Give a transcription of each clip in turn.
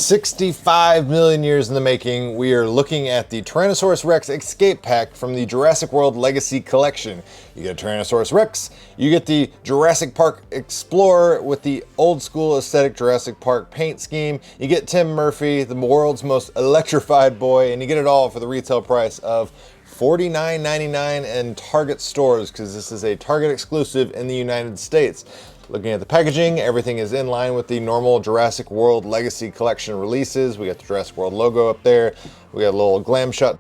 65 million years in the making, we are looking at the Tyrannosaurus Rex Escape Pack from the Jurassic World Legacy Collection. You get Tyrannosaurus Rex, you get the Jurassic Park Explorer with the old school aesthetic Jurassic Park paint scheme, you get Tim Murphy, the world's most electrified boy, and you get it all for the retail price of $49.99 in Target stores, because this is a Target exclusive in the United States. Looking at the packaging, everything is in line with the normal Jurassic World Legacy Collection releases. We got the Jurassic World logo up there. We got a little glam shot.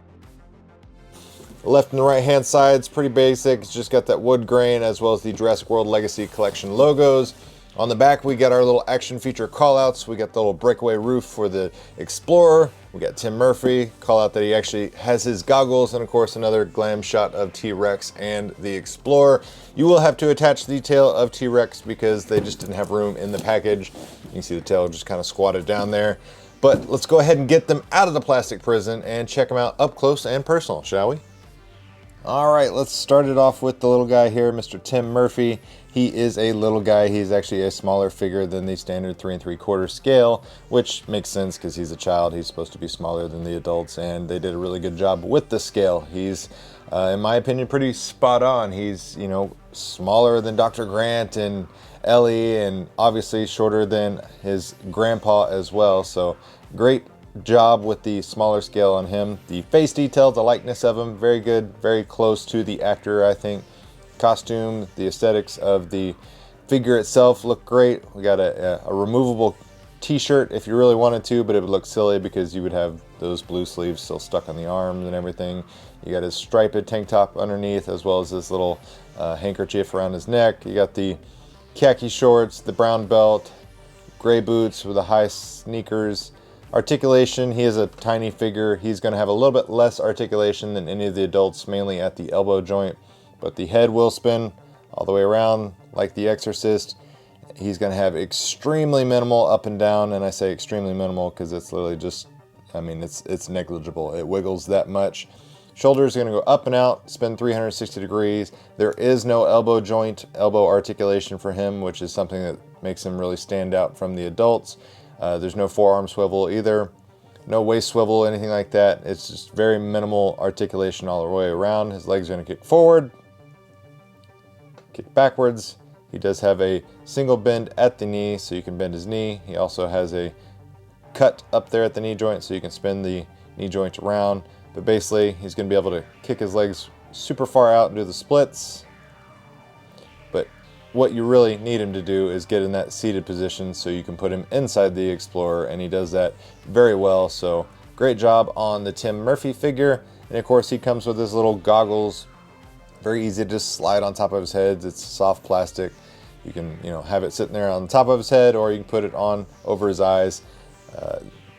The left and the right hand side is pretty basic. It's just got that wood grain as well as the Jurassic World Legacy Collection logos. On the back, we got our little action feature callouts. We got the little breakaway roof for the Explorer. We got Tim Murphy, call out that he actually has his goggles, and of course another glam shot of T-Rex and the Explorer. You will have to attach the tail of T-Rex because they just didn't have room in the package. You can see the tail just kind of squatted down there. But let's go ahead and get them out of the plastic prison and check them out up close and personal, shall we? All right, let's start it off with the little guy here, Mr. Tim Murphy. He is a little guy. He's actually a smaller figure than the standard 3 3/4 scale, which makes sense because he's a child. He's supposed to be smaller than the adults, and they did a really good job with the scale. He's, in my opinion, pretty spot on. He's, you know, smaller than Dr. Grant and Ellie, and obviously shorter than his grandpa as well. So great job with the smaller scale on him. The face detail, the likeness of him, very good, very close to the actor, I think. Costume, the aesthetics of the figure itself look great. We got a removable t-shirt if you really wanted to, but it would look silly because you would have those blue sleeves still stuck on the arms and everything. You got his striped tank top underneath, as well as this little handkerchief around his neck. You got the khaki shorts, the brown belt, gray boots with the high sneakers. Articulation, he is a tiny figure. He's going to have a little bit less articulation than any of the adults, mainly at the elbow joint, but the head will spin all the way around like the Exorcist. He's going to have extremely minimal up and down, and I say extremely minimal because it's literally just, I mean, it's negligible. It wiggles that much. Shoulders are going to go up and out, spin 360 degrees. There is no elbow joint, elbow articulation for him, which is something that makes him really stand out from the adults. There's no forearm swivel either, no waist swivel, anything like that. It's just very minimal articulation all the way around. His legs are going to kick forward, kick backwards. He does have a single bend at the knee, so you can bend his knee. He also has a cut up there at the knee joint, so you can spin the knee joint around. But basically, he's going to be able to kick his legs super far out and do the splits. But what you really need him to do is get in that seated position so you can put him inside the Explorer, and he does that very well. So great job on the Tim Murphy figure. And of course, he comes with his little goggles. Very easy to just slide on top of his head. It's soft plastic. You can, you know, have it sitting there on the top of his head, or you can put it on over his eyes.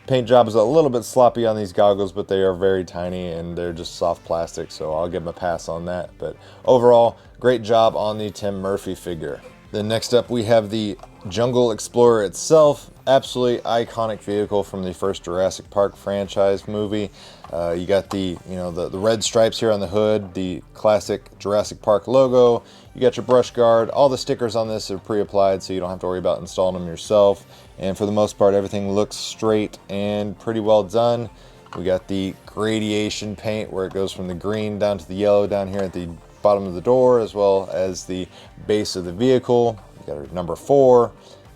Paint job is a little bit sloppy on these goggles, but they are very tiny and they're just soft plastic, so I'll give him a pass on that. But overall, great job on the Tim Murphy figure. Then next up, we have the Jungle Explorer itself. Absolutely iconic vehicle from the first Jurassic Park franchise movie. You got the, you know, the red stripes here on the hood, the classic Jurassic Park logo. You got your brush guard. All the stickers on this are pre-applied, so you don't have to worry about installing them yourself. And for the most part, everything looks straight and pretty well done. We got the gradation paint where it goes from the green down to the yellow down here at the bottom of the door, as well as the base of the vehicle. We got our number 4,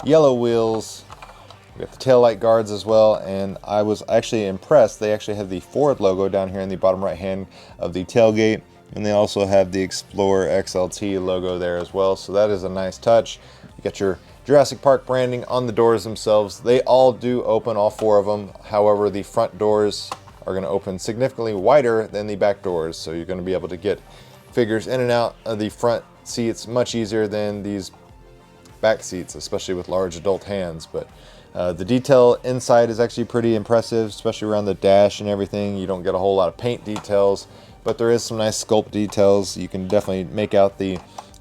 yellow wheels. We got the taillight guards as well, and I was actually impressed. They actually have the Ford logo down here in the bottom right hand of the tailgate, and they also have the Explorer XLT logo there as well, so that is a nice touch. You got your Jurassic Park branding on the doors themselves. They all do open, all 4 of them. However, the front doors are going to open significantly wider than the back doors, so you're going to be able to get figures in and out of the front seats much easier than these back seats, especially with large adult hands. But the detail inside is actually pretty impressive, especially around the dash and everything. You don't get a whole lot of paint details, but there is some nice sculpt details. You can definitely make out the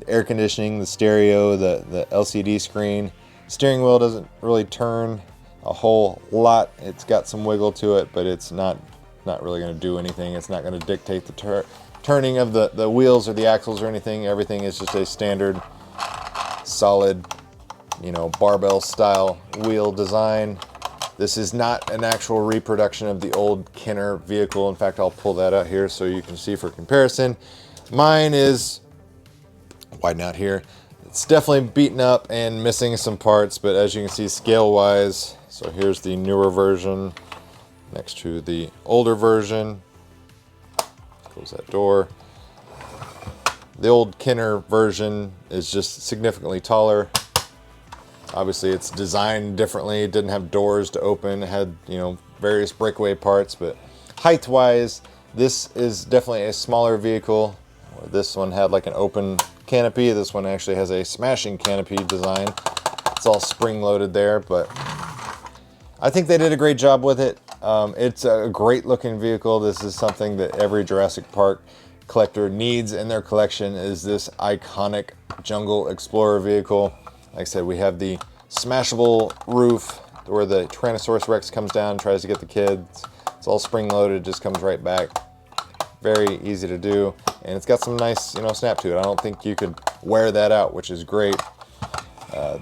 air conditioning, the stereo, the LCD screen. Steering wheel doesn't really turn a whole lot. It's got some wiggle to it, but it's not really going to do anything. It's not going to dictate the turning of the wheels or the axles or anything. Everything is just a standard solid, you know, barbell style wheel design. This is not an actual reproduction of the old Kenner vehicle. In fact, I'll pull that out here so you can see for comparison. Mine is, widen out here, it's definitely beaten up and missing some parts, but as you can see scale-wise, so here's the newer version next to the older version. Close that door. The old Kenner version is just significantly taller. Obviously it's designed differently. It didn't have doors to open. It had, you know, various breakaway parts, but height-wise, this is definitely a smaller vehicle. This one had like an open canopy. This one actually has a smashing canopy design. It's all spring-loaded there, but I think they did a great job with it. It's a great-looking vehicle. This is something that every Jurassic Park collector needs in their collection, is this iconic Jungle Explorer vehicle. Like I said, we have the smashable roof where the Tyrannosaurus Rex comes down, tries to get the kids. It's all spring-loaded, just comes right back. Very easy to do, and it's got some nice, you know, snap to it. I don't think you could wear that out, which is great.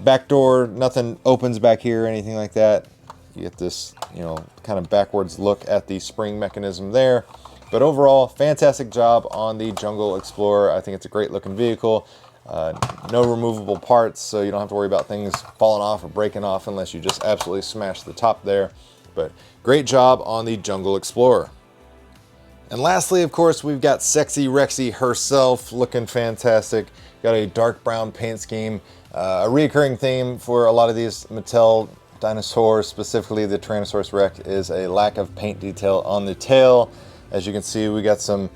Back door, nothing opens back here or anything like that. You get this, you know, kind of backwards look at the spring mechanism there. But overall, fantastic job on the Jungle Explorer. I think it's a great looking vehicle. No removable parts, so you don't have to worry about things falling off or breaking off unless you just absolutely smash the top there. But great job on the Jungle Explorer. And lastly, of course, we've got Sexy Rexy herself, looking fantastic. Got a dark brown paint scheme. A recurring theme for a lot of these Mattel dinosaurs, specifically the Tyrannosaurus Rex, is a lack of paint detail on the tail. As you can see, we got some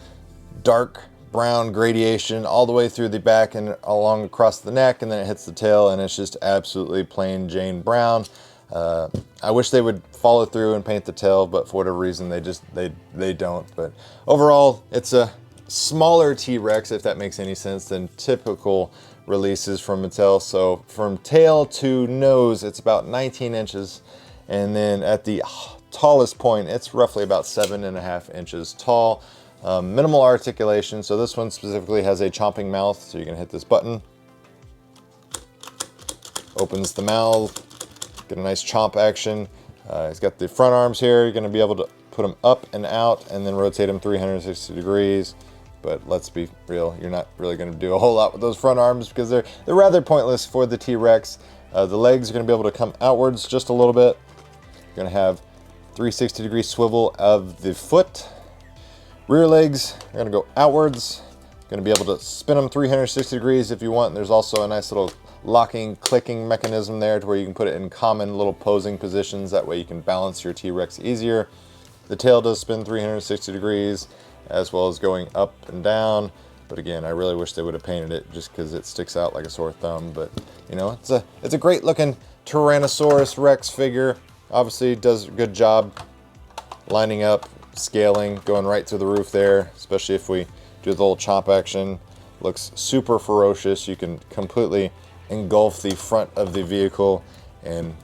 dark brown gradation all the way through the back and along across the neck, and then it hits the tail and it's just absolutely plain Jane brown. I wish they would follow through and paint the tail, but for whatever reason they don't. But overall, it's a smaller T-Rex, if that makes any sense, than typical releases from Mattel. So from tail to nose, it's about 19 inches, and then at the tallest point, it's roughly about 7.5 inches tall. Minimal articulation, so this one specifically has a chomping mouth, so you can hit this button. Opens the mouth, get a nice chomp action. It's got the front arms here. You're gonna be able to put them up and out and then rotate them 360 degrees. But let's be real, you're not really gonna do a whole lot with those front arms because they're rather pointless for the T-Rex. The legs are gonna be able to come outwards just a little bit. You're gonna have 360 degree swivel of the foot. Rear legs are gonna go outwards. You're gonna be able to spin them 360 degrees if you want. There's also a nice little locking, clicking mechanism there to where you can put it in common little posing positions. That way you can balance your T-Rex easier. The tail does spin 360 degrees as well as going up and down. But again, I really wish they would have painted it just because it sticks out like a sore thumb. But you know, it's a great looking Tyrannosaurus Rex figure. Obviously does a good job lining up, scaling, going right through the roof there, especially if we do the little chomp action. Looks super ferocious. You can completely engulf the front of the vehicle, and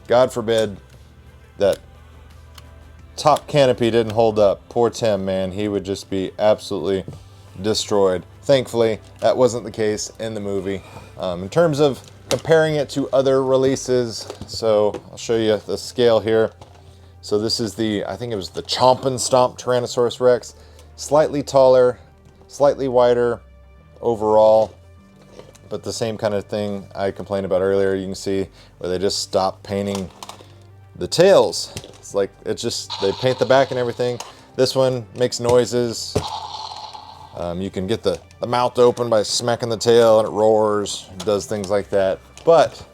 God forbid that top canopy didn't hold up. Poor Tim, man, he would just be absolutely destroyed. Thankfully, that wasn't the case in the movie. In terms of comparing it to other releases, so I'll show you the scale here. So this is the, I think it was the Chomp and Stomp Tyrannosaurus Rex. Slightly taller, slightly wider overall, but the same kind of thing I complained about earlier. You can see where they just stopped painting the tails. It's like, it's just, they paint the back and everything. This one makes noises. You can get the mouth open by smacking the tail and it roars, does things like that. But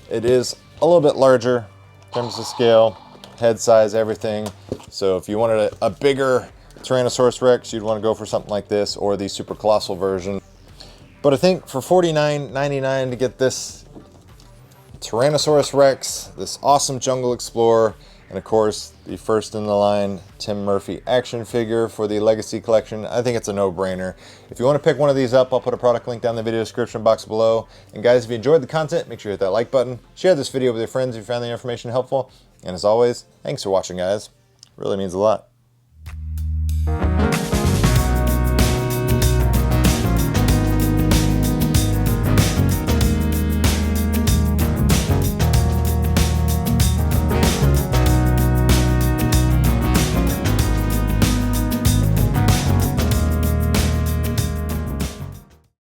it is a little bit larger in terms of scale, head size, everything. So if you wanted a bigger Tyrannosaurus Rex, you'd want to go for something like this or the super colossal version. But I think for $49.99 to get this Tyrannosaurus Rex, this awesome Jungle Explorer, and of course the first in the line Tim Murphy action figure for the Legacy Collection, I think it's a no-brainer. If you want to pick one of these up, I'll put a product link down in the video description box below. And guys, if you enjoyed the content, make sure you hit that like button. Share this video with your friends if you found the information helpful. And as always, thanks for watching, guys. It really means a lot.